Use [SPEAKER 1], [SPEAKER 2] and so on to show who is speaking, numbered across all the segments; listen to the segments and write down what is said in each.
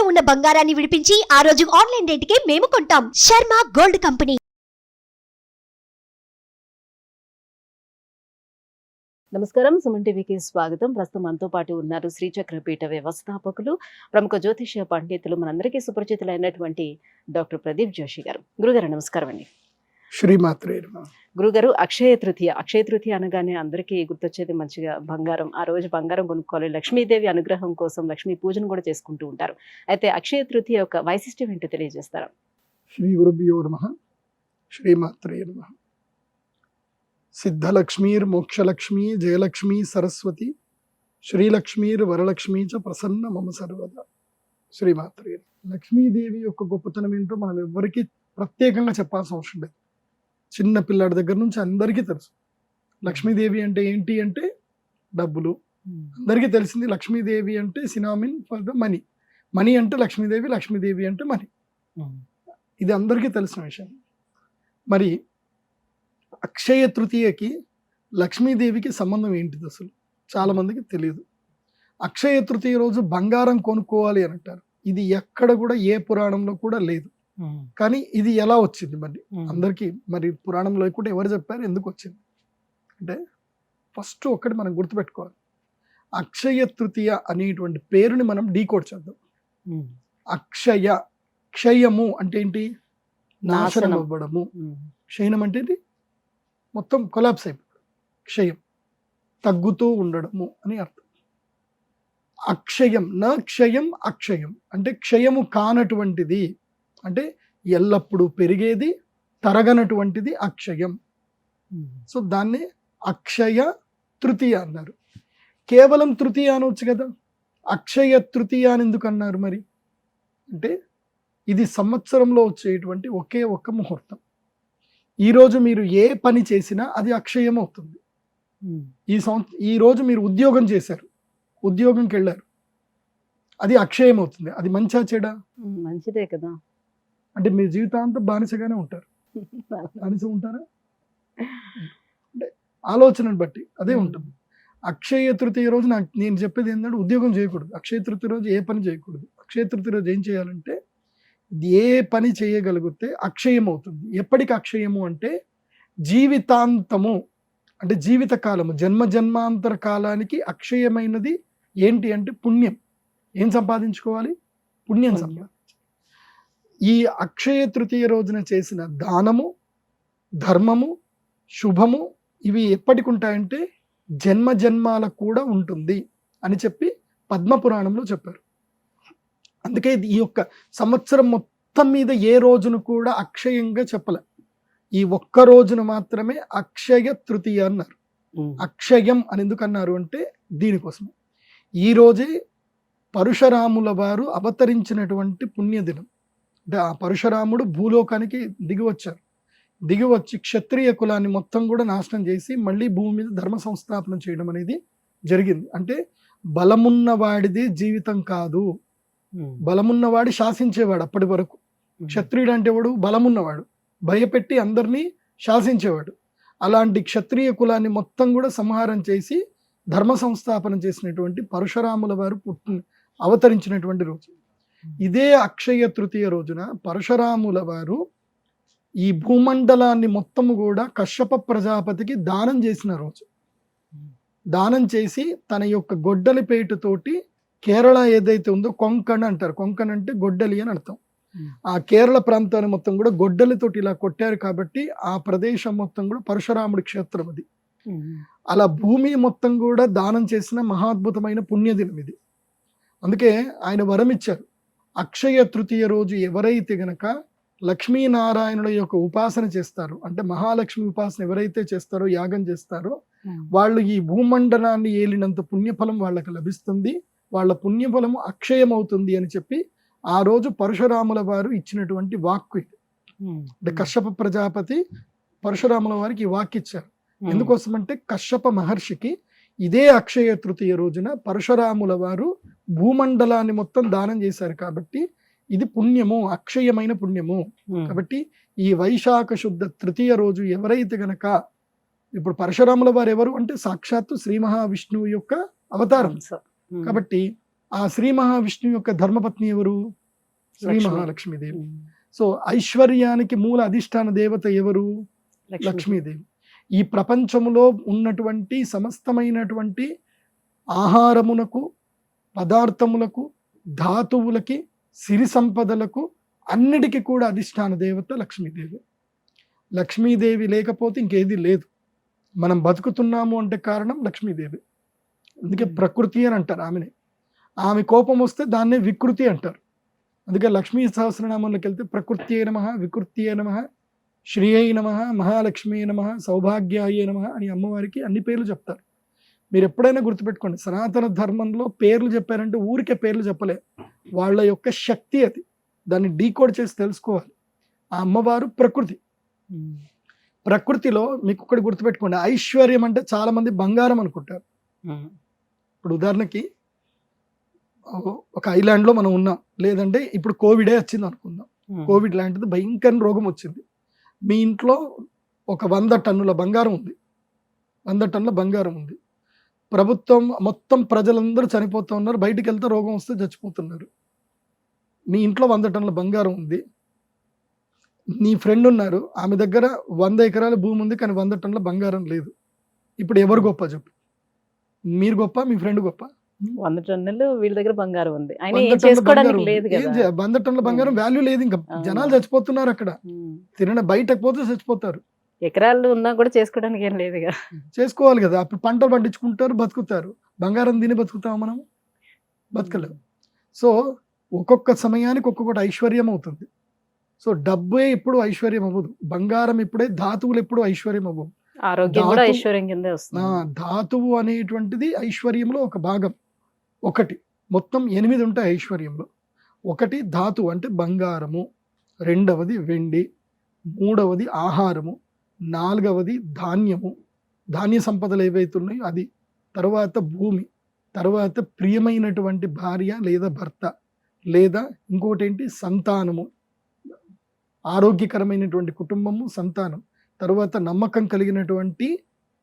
[SPEAKER 1] ఉన్న బంగారాన్ని విడిపించి ఆ రోజు ఆన్లైన్ రేటుకే మేము కొంటాం. Sharma gold company.
[SPEAKER 2] నమస్కారం, సుమన్ టీవీకి స్వాగతం. ప్రస్తుతం మనతో పాటు ఉన్నారు శ్రీచక్రపీఠ వ్యవస్థాపకులు, ప్రముఖ జ్యోతిష్య పండితులు, మనందరికీ సుపరిచితులైనటువంటి డాక్టర్ ప్రదీప్ జోషి గారు. గురుగారు నమస్కారం అండి.
[SPEAKER 3] శ్రీమాత్రే.
[SPEAKER 2] గురుగారు, అక్షయ తృతీయ అనగానే అందరికీ గుర్తొచ్చేది మంచిగా బంగారం. ఆ రోజు బంగారం కొనుక్కోవాలి, లక్ష్మీదేవి అనుగ్రహం కోసం లక్ష్మీ పూజను కూడా చేసుకుంటూ ఉంటారు. అయితే అక్షయ తృతీయ యొక్క వైశిష్ట్యం ఏంటో తెలియజేస్తారా?
[SPEAKER 3] శ్రీ గురుభ్యో నమః. శ్రీమాత్రే నమః. సిద్ధలక్ష్మీర్ మోక్షలక్ష్మీ జయలక్ష్మీ సరస్వతి శ్రీలక్ష్మీర్ వరలక్ష్మీ చ ప్రసన్న మమ సర్వదా. శ్రీమాత్రే. లక్ష్మీదేవి యొక్క గొప్పతనం ఏంటో మనం ఎవ్వరికీ ప్రత్యేకంగా చెప్పాల్సిన అవసరం లేదు. చిన్న పిల్లాడి దగ్గర నుంచి అందరికీ తెలుసు. లక్ష్మీదేవి అంటే ఏంటి అంటే డబ్బులు. అందరికీ తెలిసింది లక్ష్మీదేవి అంటే cinnamon for the money. Money అంటే లక్ష్మీదేవి, లక్ష్మీదేవి అంటే మనీ. ఇది అందరికీ తెలిసిన విషయం. మరి అక్షయ తృతీయకి లక్ష్మీదేవికి సంబంధం ఏంటిది అసలు చాలా మందికి తెలియదు. అక్షయ తృతీయ రోజు బంగారం కొనుక్కోవాలి అని అంటారు. ఇది ఎక్కడ కూడా ఏ పురాణంలో కూడా లేదు. కానీ ఇది ఎలా వచ్చింది మరి అందరికీ? మరి పురాణంలో కూడా ఎవరు చెప్పారు, ఎందుకు వచ్చింది అంటే ఫస్ట్ ఒకటి మనం గుర్తుపెట్టుకోవాలి. అక్షయ తృతీయ అనేటువంటి పేరుని మనం డీకోడ్ చేద్దాం. అక్షయ, క్షయము అంటే ఏంటి? నాశనం అవ్వడము. క్షయనం అంటే ఏంటి? మొత్తం కొలాప్స్ అయిపోవడం. క్షయం తగ్గుతూ ఉండడము అని అర్థం. అక్షయం, నా క్షయం అక్షయం అంటే క్షయము కానటువంటిది, అంటే ఎల్లప్పుడూ పెరిగేది, తరగనటువంటిది అక్షయం. సో దాన్ని అక్షయ తృతీయ అన్నారు. కేవలం తృతీయ అనవచ్చు కదా, అక్షయ తృతీయ అని ఎందుకు అన్నారు మరి అంటే ఇది సంవత్సరంలో వచ్చేటువంటి ఒకే ఒక్క ముహూర్తం. ఈరోజు మీరు ఏ పని చేసినా అది అక్షయం అవుతుంది. ఈ రోజు మీరు ఉద్యోగం చేశారు, ఉద్యోగంకి వెళ్ళారు, అది అక్షయం అవుతుంది. అది మంచా చెడా?
[SPEAKER 2] మంచిదే కదా.
[SPEAKER 3] అంటే మీ జీవితాంతం బానిసగానే ఉంటారు. బానిస ఉంటారా అంటే ఆలోచనను బట్టి అదే ఉంటుంది. అక్షయ తృతీయ రోజు నేను చెప్పేది ఏంటంటే ఉద్యోగం చేయకూడదు. అక్షయ తృతీయ రోజు ఏ పని చేయకూడదు. అక్షయ తృతీయ రోజు ఏం చేయాలంటే ఏ పని చేయగలిగితే అక్షయం అవుతుంది. ఎప్పటికి అక్షయము అంటే జీవితాంతము, అంటే జీవితకాలము, జన్మాంతర కాలానికి అక్షయమైనది ఏంటి అంటే పుణ్యం. ఏం సంపాదించుకోవాలి? పుణ్యం సంపాదించాలి. ఈ అక్షయ తృతీయ రోజున చేసిన దానము, ధర్మము, శుభము ఇవి ఎప్పటికి ఉంటాయంటే జన్మాలకు కూడా ఉంటుంది అని చెప్పి పద్మపురాణంలో చెప్పారు. అందుకే ఈ యొక్క సంవత్సరం మొత్తం మీద ఏ రోజును కూడా అక్షయంగా చెప్పలే. ఈ ఒక్క రోజున మాత్రమే అక్షయ తృతీయ అన్నారు. అక్షయం అని ఎందుకు అన్నారు అంటే దీనికోసం. ఈ రోజే పరశురాముల వారు అవతరించినటువంటి పుణ్యదినం. అంటే ఆ పరశురాముడు భూలోకానికి దిగివచ్చారు. దిగివచ్చి క్షత్రియ కులాన్ని మొత్తం కూడా నాశనం చేసి మళ్ళీ భూమి మీద ధర్మ సంస్థాపన చేయడం అనేది జరిగింది. అంటే బలమున్నవాడిది జీవితం కాదు, బలమున్నవాడు శాసించేవాడు. అప్పటి వరకు క్షత్రియుడు అంటే వాడు బలమున్నవాడు, భయపెట్టి అందరినీ శాసించేవాడు. అలాంటి క్షత్రియ కులాన్ని మొత్తం కూడా సంహారం చేసి ధర్మ సంస్థాపన చేసినటువంటి పరశురాముల వారు అవతరించినటువంటి రోజు ఇదే అక్షయ తృతీయ రోజున. పరశురాముల వారు ఈ భూమండలాన్ని మొత్తము కూడా కశ్యప ప్రజాపతికి దానం చేసిన రోజు. దానం చేసి తన యొక్క గొడ్డలి పేటుతోటి కేరళ ఏదైతే ఉందో కొంకణ్ అంటారు. కొంకణ్ అంటే గొడ్డలి అని అర్థం. ఆ కేరళ ప్రాంతాన్ని మొత్తం కూడా గొడ్డలితోటి ఇలా కొట్టారు కాబట్టి ఆ ప్రదేశం మొత్తం కూడా పరశురాముడి క్షేత్రం అది. అలా భూమి మొత్తం కూడా దానం చేసిన మహాద్భుతమైన పుణ్యదినం ఇది. అందుకే ఆయన వరం ఇచ్చారు. అక్షయ తృతీయ రోజు ఎవరైతే గనక లక్ష్మీనారాయణుల యొక్క ఉపాసన చేస్తారో, అంటే మహాలక్ష్మి ఉపాసన ఎవరైతే చేస్తారో, యాగం చేస్తారో, వాళ్ళు ఈ భూమండలాన్ని ఏలినంత పుణ్యఫలం వాళ్ళకి లభిస్తుంది. వాళ్ళ పుణ్యఫలము అక్షయం అవుతుంది అని చెప్పి ఆ రోజు పరశురాముల వారు ఇచ్చినటువంటి వాక్కు ఇది. అంటే కశ్యప ప్రజాపతి పరశురాముల వారికి ఈ వాక్కు ఇచ్చారు. ఎందుకోసమంటే కశ్యప మహర్షికి ఇదే అక్షయ తృతీయ రోజున పరశురాముల వారు భూమండలాన్ని మొత్తం దానం చేశారు కాబట్టి ఇది పుణ్యము, అక్షయమైన పుణ్యము. కాబట్టి ఈ వైశాఖ శుద్ధ తృతీయ రోజు ఎవరైతే గనక, ఇప్పుడు పరశురాముల వారు ఎవరు అంటే సాక్షాత్తు శ్రీ మహావిష్ణువు యొక్క అవతారం. కాబట్టి ఆ శ్రీ మహావిష్ణువు యొక్క ధర్మపత్ని ఎవరు? శ్రీ
[SPEAKER 2] లక్ష్మి.
[SPEAKER 3] మహాలక్ష్మీదేవి. సో ఐశ్వర్యానికి మూల అధిష్టాన దేవత ఎవరు? లక్ష్మీదేవి. ఈ ప్రపంచములో ఉన్నటువంటి సమస్తమైనటువంటి ఆహారమునకు, పదార్థములకు, ధాతువులకి, సిరి సంపదలకు అన్నిటికీ కూడా అధిష్టాన దేవత లక్ష్మీదేవి. లక్ష్మీదేవి లేకపోతే ఇంకేది లేదు. మనం బతుకుతున్నాము అంటే కారణం లక్ష్మీదేవి. అందుకే ప్రకృతి అని అంటారు ఆమెని. ఆమె కోపం వస్తే దాన్నే వికృతి అంటారు. అందుకే లక్ష్మీ సహస్రనామంలోకి వెళ్తే ప్రకృత్యే నమః, వికృత్యే నమః, శ్రీయై నమః, మహాలక్ష్మీ నమః, సౌభాగ్యాయే నమః అని అమ్మవారికి అన్ని పేర్లు చెప్తారు. మీరు ఎప్పుడైనా గుర్తుపెట్టుకోండి, సనాతన ధర్మంలో పేర్లు చెప్పారంటే ఊరికే పేర్లు చెప్పలే, వాళ్ళ యొక్క శక్తి అది. దాన్ని డీకోడ్ చేసి తెలుసుకోవాలి. ఆ అమ్మవారు ప్రకృతి. ప్రకృతిలో మీకు ఒకటి గుర్తుపెట్టుకోండి, ఐశ్వర్యం అంటే చాలా మంది బంగారం అనుకుంటారు. ఇప్పుడు ఉదాహరణకి ఒక ఐలాండ్లో మనం ఉన్నాం, లేదంటే ఇప్పుడు కోవిడే వచ్చింది అనుకుందాం. కోవిడ్ లాంటిది భయంకర రోగం వచ్చింది. మీ ఇంట్లో ఒక 100 టన్నుల బంగారం ఉంది. 100 టన్నుల బంగారం ఉంది. ప్రభుత్వం మొత్తం ప్రజలందరూ చనిపోతూ ఉన్నారు. బయటికి వెళ్తే రోగం వస్తే చచ్చిపోతున్నారు. మీ ఇంట్లో 100 టన్నుల బంగారం ఉంది. నీ ఫ్రెండ్ ఉన్నారు, ఆమె దగ్గర 100 ఎకరాల భూమి ఉంది, కానీ 100 టన్నుల బంగారం లేదు. ఇప్పుడు ఎవరు గొప్ప చెప్పు? మీరు గొప్ప, మీ ఫ్రెండ్ గొప్ప?
[SPEAKER 2] 100 టన్నులు వీళ్ళ దగ్గర బంగారం ఉంది, ఆయన
[SPEAKER 3] 100
[SPEAKER 2] ఏం
[SPEAKER 3] టన్నుల
[SPEAKER 2] చేసుకోవడానికి
[SPEAKER 3] బంగారం
[SPEAKER 2] లేదు
[SPEAKER 3] ఉంది.
[SPEAKER 2] కదా.
[SPEAKER 3] 100 టన్నుల బంగారం వాల్యూ లేదు. ఇంకా జనాలు చచ్చిపోతున్నారు అక్కడ. బయటకు పోతే చచ్చిపోతారు.
[SPEAKER 2] ఎకరాలు ఉన్నా కూడా చేసుకోవడానికి ఏం లేదు కదా.
[SPEAKER 3] చేసుకోవాలి కదా. అప్పుడు పంటలు పండించుకుంటారు, బతుకుతారు. బంగారం తిని బతుకుతాం మనం? బతకలేము. సో ఒక్కొక్క సమయానికి ఒక్కొక్కటి ఐశ్వర్యం అవుతుంది. సో డబ్బే ఎప్పుడు ఐశ్వర్యం అవ్వదు. బంగారం ఇప్పుడే, ధాతువులు ఎప్పుడు ఐశ్వర్యం అవ్వవు.
[SPEAKER 2] ఆరోగ్యం కూడా ఐశ్వర్యం కిందే వస్తుంది.
[SPEAKER 3] ధాతువు అనేటువంటిది ఐశ్వర్యంలో ఒక భాగం. ఒకటి, మొత్తం 8 ఉంటాయి ఐశ్వర్యంలో. ఒకటి ధాతువు అంటే బంగారము, రెండవది వెండి, మూడవది ఆహారము, నాలుగవది ధాన్యము, ధాన్య సంపదలు ఏవైతే ఉన్నాయో అది, తర్వాత భూమి, తర్వాత ప్రియమైనటువంటి భార్య లేదా భర్త, లేదా ఇంకోటి ఏంటి సంతానము, ఆరోగ్యకరమైనటువంటి కుటుంబము, సంతానం, తర్వాత నమ్మకం కలిగినటువంటి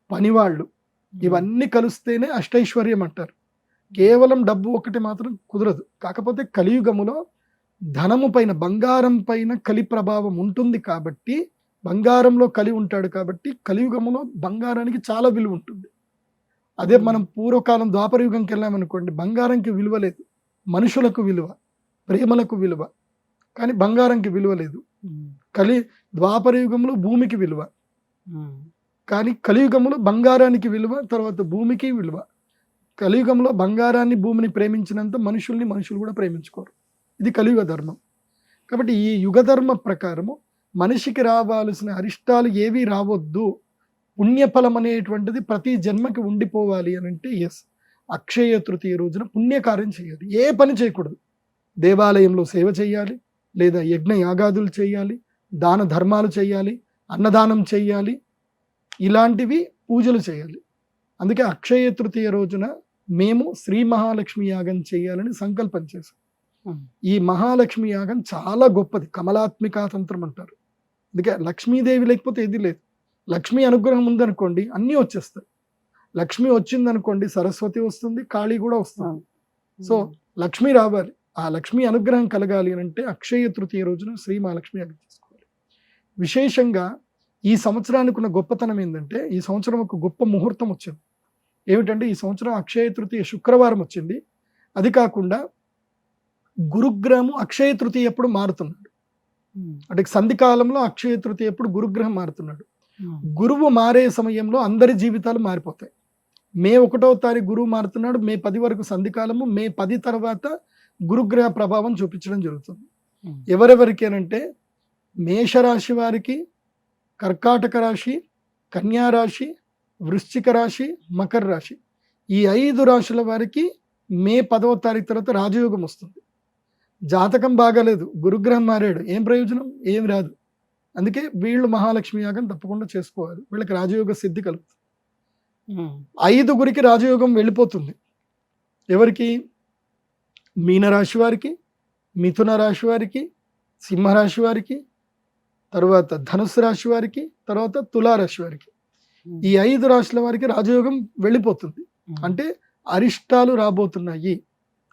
[SPEAKER 3] పనివాళ్ళు. ఇవన్నీ కలిస్తేనే అష్టైశ్వర్యం అంటారు. కేవలం డబ్బు ఒకటి మాత్రం కుదరదు. కాకపోతే కలియుగములో ధనము పైన, బంగారం పైన కలి ప్రభావం ఉంటుంది కాబట్టి, బంగారంలో కలి ఉంటాడు కాబట్టి కలియుగములో బంగారానికి చాలా విలువ ఉంటుంది. అదే మనం పూర్వకాలం ద్వాపర యుగంకి వెళ్ళామనుకోండి, బంగారంకి విలువ లేదు, మనుషులకు విలువ, ప్రేమలకు విలువ, కానీ బంగారంకి విలువ లేదు. ద్వాపర యుగంలో భూమికి విలువ, కానీ కలియుగంలో బంగారానికి విలువ, తర్వాత భూమికి విలువ. కలియుగంలో బంగారాన్ని, భూమిని ప్రేమించినంత మనుషులు కూడా ప్రేమించుకోరు. ఇది కలియుగ ధర్మం. కాబట్టి ఈ యుగ ధర్మ ప్రకారము మనిషికి రావాల్సిన అరిష్టాలు ఏవి రావద్దు, పుణ్యఫలం అనేటువంటిది ప్రతి జన్మకి ఉండిపోవాలి అని అంటే అక్షయ తృతీయ రోజున పుణ్యకార్యం చేయాలి. ఏ పని చేయకూడదు. దేవాలయంలో సేవ చేయాలి, లేదా యజ్ఞ యాగాదులు చేయాలి, దాన ధర్మాలు చేయాలి, అన్నదానం చేయాలి, ఇలాంటివి పూజలు చేయాలి. అందుకే అక్షయ తృతీయ రోజున మేము శ్రీ మహాలక్ష్మి యాగం చేయాలని సంకల్పం చేశాం. ఈ మహాలక్ష్మి యాగం చాలా గొప్పది, కమలాత్మికా తంత్రం అంటారు. అందుకే లక్ష్మీదేవి లేకపోతే ఏది లేదు. లక్ష్మీ అనుగ్రహం ఉందనుకోండి అన్నీ వచ్చేస్తాయి. లక్ష్మి వచ్చిందనుకోండి సరస్వతి వస్తుంది, కాళీ కూడా వస్తుంది. సో లక్ష్మి రావాలి, ఆ లక్ష్మీ అనుగ్రహం కలగాలి అని అంటే అక్షయ తృతీయ రోజున శ్రీ మహాలక్ష్మి యాగం చేసుకోవాలి. విశేషంగా ఈ సంవత్సరానికి ఉన్న గొప్పతనం ఏంటంటే, ఈ సంవత్సరం ఒక గొప్ప ముహూర్తం వచ్చింది. ఏమిటంటే ఈ సంవత్సరం అక్షయ తృతీయ శుక్రవారం వచ్చింది. అది కాకుండా గురుగ్రహము అక్షయ తృతీయ ఎప్పుడు మారుతున్నాడు. అంటే సంధికాలంలో అక్షయ తృతీయ ఎప్పుడు గురుగ్రహం మారుతున్నాడు. గురువు మారే సమయంలో అందరి జీవితాలు మారిపోతాయి. మే 1వ తారీఖు గురువు మారుతున్నాడు, మే 10 వరకు సంధికాలము, మే 10 తర్వాత గురుగ్రహ ప్రభావం చూపించడం జరుగుతుంది. ఎవరెవరికేనంటే మేషరాశి వారికి, కర్కాటక రాశి, కన్యా రాశి, వృశ్చిక రాశి, మకర రాశి, ఈ 5 రాశుల వారికి మే 10వ తారీఖు తర్వాత రాజయోగం వస్తుంది. జాతకం బాగాలేదు, గురుగ్రహం మారాడు, ఏం ప్రయోజనం? ఏం రాదు. అందుకే వీళ్ళు మహాలక్ష్మి యాగం తప్పకుండా చేసుకోవాలి. వీళ్ళకి రాజయోగ సిద్ధి కలుగుతుంది. 5గురికి రాజయోగం వెళ్ళిపోతుంది. ఎవరికి? మీనరాశి వారికి, మిథున రాశి వారికి, సింహరాశి వారికి, తర్వాత ధనుసు రాశి వారికి, తర్వాత తులారాశి వారికి. ఈ 5 రాశుల వారికి రాజయోగం వెళ్ళిపోతుంది. అంటే అరిష్టాలు రాబోతున్నాయి.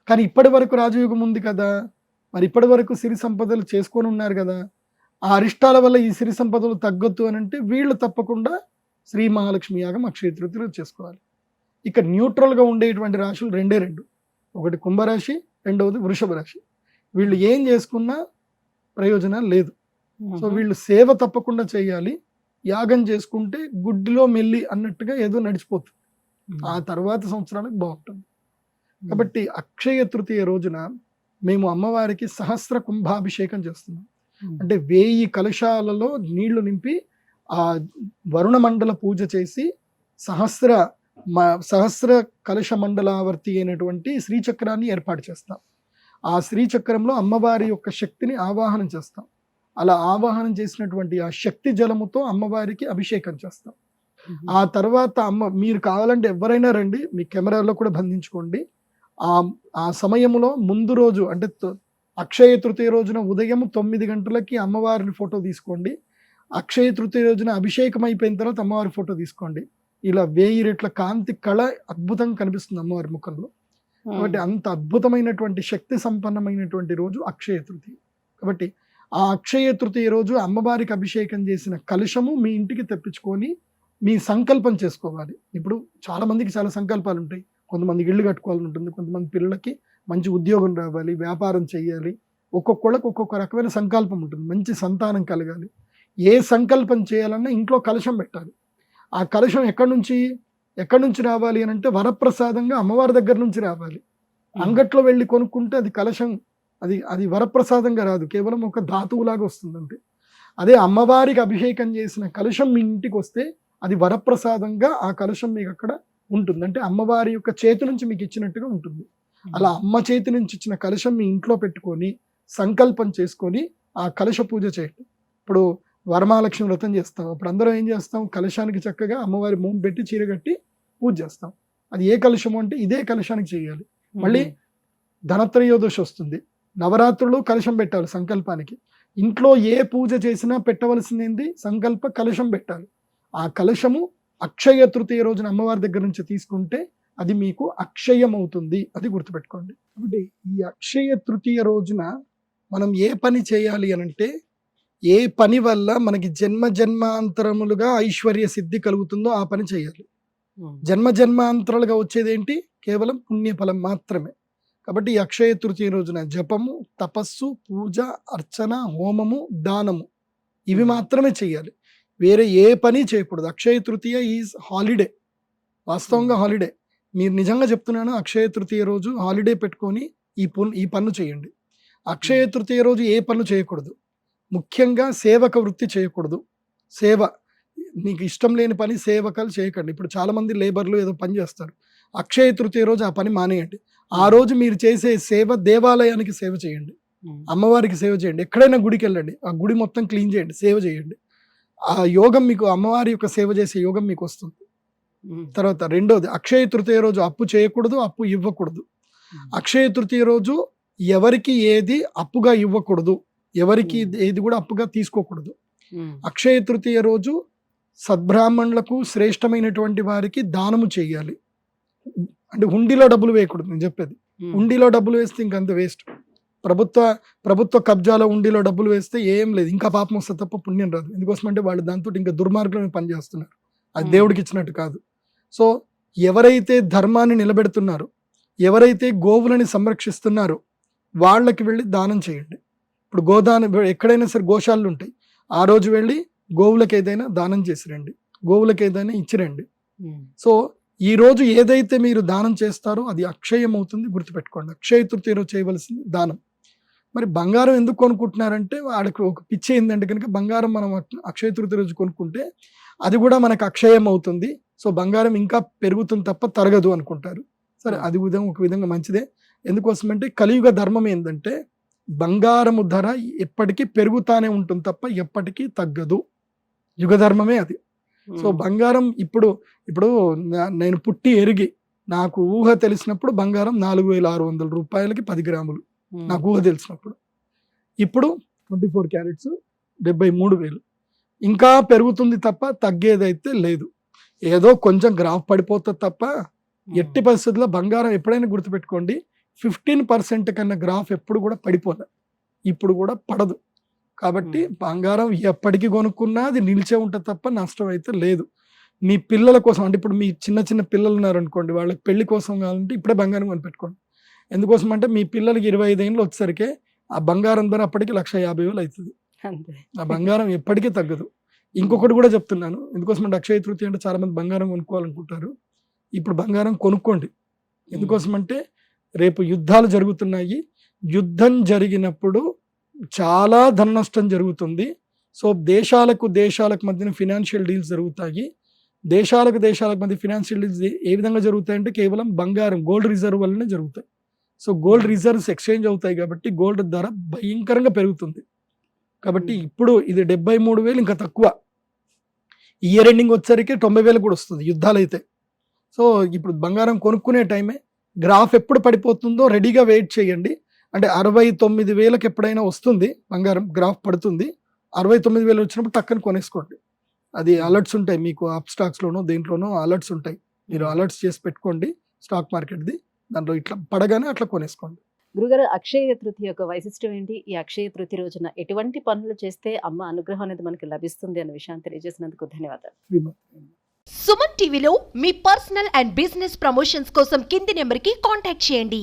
[SPEAKER 3] కానీ ఇప్పటి వరకు రాజయోగం ఉంది కదా, మరి ఇప్పటి వరకు సిరి సంపదలు చేసుకొని ఉన్నారు కదా, ఆ అరిష్టాల వల్ల ఈ సిరి సంపదలు తగ్గొద్దు అని అంటే వీళ్ళు తప్పకుండా శ్రీ మహాలక్ష్మి యాగం అక్షయ తృతీయ రోజు చేసుకోవాలి. ఇక న్యూట్రల్గా ఉండేటువంటి రాశులు రెండే రెండు, ఒకటి కుంభరాశి, రెండవది వృషభ రాశి. వీళ్ళు ఏం చేసుకున్నా ప్రయోజనం లేదు. సో వీళ్ళు సేవ తప్పకుండా చేయాలి. యాగం చేసుకుంటే గుడ్డిలో మెల్లి అన్నట్టుగా ఏదో నడిచిపోతుంది, ఆ తర్వాత సంవత్సరాలకు బాగుంటుంది. కాబట్టి అక్షయ తృతీయ రోజున మేము అమ్మవారికి సహస్ర కుంభాభిషేకం చేస్తున్నాం. అంటే 1000 కలశాలలో నీళ్లు నింపి ఆ వరుణ మండల పూజ చేసి సహస్ర కలశ మండలావర్తి అయినటువంటి శ్రీచక్రాన్ని ఏర్పాటు చేస్తాం. ఆ శ్రీచక్రంలో అమ్మవారి యొక్క శక్తిని ఆవాహనం చేస్తాం. అలా ఆవాహనం చేసినటువంటి ఆ శక్తి జలముతో అమ్మవారికి అభిషేకం చేస్తాం. ఆ తర్వాత మీరు కావాలంటే ఎవరైనా రండి, మీ కెమెరాలో కూడా బంధించుకోండి. ఆ సమయంలో ముందు రోజు అంటే అక్షయ తృతీయ రోజున ఉదయం 9 గంటలకి అమ్మవారిని ఫోటో తీసుకోండి. అక్షయ తృతీయ రోజున అభిషేకం అయిపోయిన తర్వాత అమ్మవారి ఫోటో తీసుకోండి. ఇలా 1000 రెట్ల కాంతి కళ అద్భుతంగా కనిపిస్తుంది అమ్మవారి ముఖంలో. కాబట్టి అంత అద్భుతమైనటువంటి శక్తి సంపన్నమైనటువంటి రోజు అక్షయ తృతీయ. కాబట్టి ఆ అక్షయ తృతీయ రోజు అమ్మవారికి అభిషేకం చేసిన కలశము మీ ఇంటికి తెప్పించుకొని మీ సంకల్పం చేసుకోవాలి. ఇప్పుడు చాలా మందికి చాలా సంకల్పాలు ఉంటాయి. కొంతమందికి ఇల్లు కట్టుకోవాలని ఉంటుంది, కొంతమంది పిల్లలకి మంచి ఉద్యోగం రావాలి, వ్యాపారం చేయాలి. ఒక్కొక్కళ్ళకి ఒక్కొక్క రకమైన సంకల్పం ఉంటుంది. మంచి సంతానం కలగాలి. ఏ సంకల్పం చేయాలన్నా ఇంట్లో కలశం పెట్టాలి. ఆ కలశం ఎక్కడి నుంచి రావాలి అని అంటే వరప్రసాదంగా అమ్మవారి దగ్గర నుంచి రావాలి. అంగట్లో వెళ్ళి కొనుక్కుంటే అది కలశం, అది వరప్రసాదంగా రాదు, కేవలం ఒక ధాతువులాగా వస్తుందంటే. అదే అమ్మవారికి అభిషేకం చేసిన కలశం మీ ఇంటికి వస్తే అది వరప్రసాదంగా ఆ కలశం మీకు అక్కడ ఉంటుంది. అంటే అమ్మవారి యొక్క చేతి నుంచి మీకు ఇచ్చినట్టుగా ఉంటుంది. అలా అమ్మ చేతి నుంచి ఇచ్చిన కలశం మీ ఇంట్లో పెట్టుకొని సంకల్పం చేసుకొని ఆ కలశ పూజ చేయండి. ఇప్పుడు వరమహాలక్ష్మి వ్రతం చేస్తాం, అప్పుడు అందరం ఏం చేస్తాం, కలశానికి చక్కగా అమ్మవారి మోము పెట్టి చీర కట్టి పూజ చేస్తాం. అది ఏ కలశము అంటే ఇదే కలశానికి చేయాలి. మళ్ళీ ధనత్రయోదశి వస్తుంది, నవరాత్రులు కలశం పెట్టాలి సంకల్పానికి. ఇంట్లో ఏ పూజ చేసినా పెట్టవలసింది సంకల్ప కలశం పెట్టాలి. ఆ కలశము అక్షయ తృతీయ రోజున అమ్మవారి దగ్గర నుంచి తీసుకుంటే అది మీకు అక్షయం అవుతుంది, అది గుర్తుపెట్టుకోండి. కాబట్టి ఈ అక్షయ తృతీయ రోజున మనం ఏ పని చేయాలి అనంటే, ఏ పని వల్ల మనకి జన్మాంతరములుగా ఐశ్వర్య సిద్ధి కలుగుతుందో ఆ పని చేయాలి. జన్మాంతరాలుగా వచ్చేది ఏంటి? కేవలం పుణ్యఫలం మాత్రమే. కాబట్టి ఈ అక్షయ తృతీయ రోజున జపము, తపస్సు, పూజ, అర్చన, హోమము, దానము ఇవి మాత్రమే చేయాలి. వేరే ఏ పని చేయకూడదు. అక్షయ తృతీయ ఈజ్ హాలిడే, వాస్తవంగా హాలిడే. మీరు నిజంగా చెప్తున్నాను, అక్షయ తృతీయ రోజు హాలిడే పెట్టుకొని ఈ పన్ను చేయండి. అక్షయ తృతీయ రోజు ఏ పనులు చేయకూడదు. ముఖ్యంగా సేవక వృత్తి చేయకూడదు. సేవ మీకు ఇష్టం లేని పని సేవకాలు చేయకండి. ఇప్పుడు చాలామంది లేబర్లు ఏదో పని చేస్తారు. అక్షయ తృతీయ రోజు ఆ పని మానేయండి. ఆ రోజు మీరు చేసే సేవ దేవాలయానికి సేవ చేయండి, అమ్మవారికి సేవ చేయండి. ఎక్కడైనా గుడికి వెళ్ళండి, ఆ గుడి మొత్తం క్లీన్ చేయండి, సేవ చేయండి. ఆ యోగం మీకు, అమ్మవారి యొక్క సేవ చేసే యోగం మీకు వస్తుంది. తర్వాత రెండోది, అక్షయ తృతీయ రోజు అప్పు చేయకూడదు, అప్పు ఇవ్వకూడదు. అక్షయ తృతీయ రోజు ఎవరికి ఏది అప్పుగా ఇవ్వకూడదు, ఎవరికి ఏది కూడా అప్పుగా తీసుకోకూడదు. అక్షయ తృతీయ రోజు సద్బ్రాహ్మణులకు, శ్రేష్టమైనటువంటి వారికి దానము చేయాలి. అంటే హుండీలో డబ్బులు వేయకూడదు. నేను చెప్పేది, హుండీలో డబ్బులు వేస్తే ఇంకంత వేస్ట్. ప్రభుత్వ కబ్జాలో హుండీలో డబ్బులు వేస్తే ఏం లేదు, ఇంకా పాపం వస్తే తప్ప పుణ్యం రాదు. ఎందుకోసమంటే వాళ్ళు దాంతో ఇంకా దుర్మార్గంగా పనిచేస్తున్నారు. అది దేవుడికి ఇచ్చినట్టు కాదు. సో ఎవరైతే ధర్మాన్ని నిలబెడుతున్నారో, ఎవరైతే గోవులని సంరక్షిస్తున్నారో వాళ్ళకి వెళ్ళి దానం చేయండి. ఇప్పుడు గోదానం, ఎక్కడైనా సరే గోశాలలు ఉంటాయి, ఆ రోజు వెళ్ళి గోవులకు ఏదైనా దానం చేసిరండి, గోవులకు ఏదైనా ఇచ్చిరండి. సో ఈ రోజు ఏదైతే మీరు దానం చేస్తారో అది అక్షయం అవుతుంది, గుర్తుపెట్టుకోండి. అక్షయ తృతీయ రోజు చేయవలసింది దానం. మరి బంగారం ఎందుకు కొనుక్కుంటున్నారంటే వాళ్ళకి ఒక పిచ్చి ఏంటంటే కనుక బంగారం మనం అక్షయ తృతీయ రోజు కొనుక్కుంటే అది కూడా మనకు అక్షయం అవుతుంది, సో బంగారం ఇంకా పెరుగుతుంది తప్ప తరగదు అనుకుంటారు. సరే, అది ఒక విధంగా మంచిదే. ఎందుకోసమంటే కలియుగ ధర్మం ఏంటంటే బంగారము ధర ఎప్పటికీ పెరుగుతానే ఉంటుంది తప్ప ఎప్పటికీ తగ్గదు. యుగ ధర్మమే అది. సో బంగారం ఇప్పుడు నేను పుట్టి ఎరిగి నాకు ఊహ తెలిసినప్పుడు బంగారం 4,600 రూపాయలకి 10 గ్రాములు నాకు ఊహ తెలిసినప్పుడు. ఇప్పుడు 24 క్యారెట్స్ 73,000. ఇంకా పెరుగుతుంది తప్ప తగ్గేదైతే లేదు. ఏదో కొంచెం గ్రాఫ్ పడిపోతుంది తప్ప ఎట్టి పరిస్థితుల్లో బంగారం ఎప్పుడైనా గుర్తుపెట్టుకోండి, 15% కన్నా గ్రాఫ్ ఎప్పుడు కూడా పడిపోలే, ఇప్పుడు కూడా పడదు. కాబట్టి బంగారం ఎప్పటికీ కొనుక్కున్నా అది నిలిచే ఉంటుంది తప్ప నష్టం అయితే లేదు. మీ పిల్లల కోసం అంటే ఇప్పుడు మీ చిన్న చిన్న పిల్లలు ఉన్నారనుకోండి, వాళ్ళకి పెళ్లి కోసం కావాలంటే ఇప్పుడే బంగారం కొనిపెట్టుకోండి. ఎందుకోసం అంటే మీ పిల్లలకి 25 ఏళ్ళు వచ్చేసరికి ఆ బంగారం ధర అప్పటికి 1,50,000 అవుతుంది.
[SPEAKER 2] అంతే.
[SPEAKER 3] ఆ బంగారం ఎప్పటికీ తగ్గదు. ఇంకొకటి కూడా చెప్తున్నాను, ఎందుకోసం అంటే అక్షయ తృతీయ అంటే చాలా మంది బంగారం కొనుక్కోవాలనుకుంటారు. ఇప్పుడు బంగారం కొనుక్కోండి. ఎందుకోసం అంటే రేపు యుద్ధాలు జరుగుతున్నాయి. యుద్ధం జరిగినప్పుడు చాలా ధన నష్టం జరుగుతుంది. సో దేశాలకు మధ్యన ఫినాన్షియల్ డీల్స్ జరుగుతాయి. దేశాలకు మధ్య ఫినాన్షియల్ డీల్స్ ఏ విధంగా జరుగుతాయంటే కేవలం బంగారం, గోల్డ్ రిజర్వ్ వల్లనే జరుగుతాయి. సో గోల్డ్ రిజర్వ్స్ ఎక్స్చేంజ్ అవుతాయి కాబట్టి గోల్డ్ ధర భయంకరంగా పెరుగుతుంది. కాబట్టి ఇప్పుడు ఇది 73,000 ఇంకా తక్కువ. ఇయర్ ఎండింగ్ వచ్చేసరికి 90,000 కూడా వస్తుంది యుద్ధాలు అయితే. సో ఇప్పుడు బంగారం కొనుక్కునే టైమే. గ్రాఫ్ ఎప్పుడు పడిపోతుందో రెడీగా వెయిట్ చేయండి. అంటే 69,000కి ఎప్పుడైనా వస్తుంది బంగారం, గ్రాఫ్ పడుతుంది. 69,000 వచ్చినప్పుడు టక్కని కొనేసుకోండి. అది అలర్ట్స్ ఉంటాయి మీకు, అప్ స్టాక్స్లోనో దేంట్లోనో అలర్ట్స్ ఉంటాయి. మీరు అలర్ట్స్ చేసి పెట్టుకోండి స్టాక్ మార్కెట్ది. దాంట్లో ఇట్లా పడగానే అట్లా కొనేసుకోండి.
[SPEAKER 2] గురుగారు, అక్షయ తృతీయ యొక్క వైశిష్టం ఏంటి? ఈ అక్షయ తృతీయ రోజున ఎటువంటి పనులు చేస్తే అమ్మ అనుగ్రహం అనేది మనకి లభిస్తుంది అనే విషయాన్ని తెలియజేసినందుకు ధన్యవాదాలు.
[SPEAKER 1] సుమన్ టీవీలో మీ పర్సనల్ అండ్ బిజినెస్ ప్రమోషన్స్ కోసం కింది నెంబర్కి కాంటాక్ట్ చేయండి.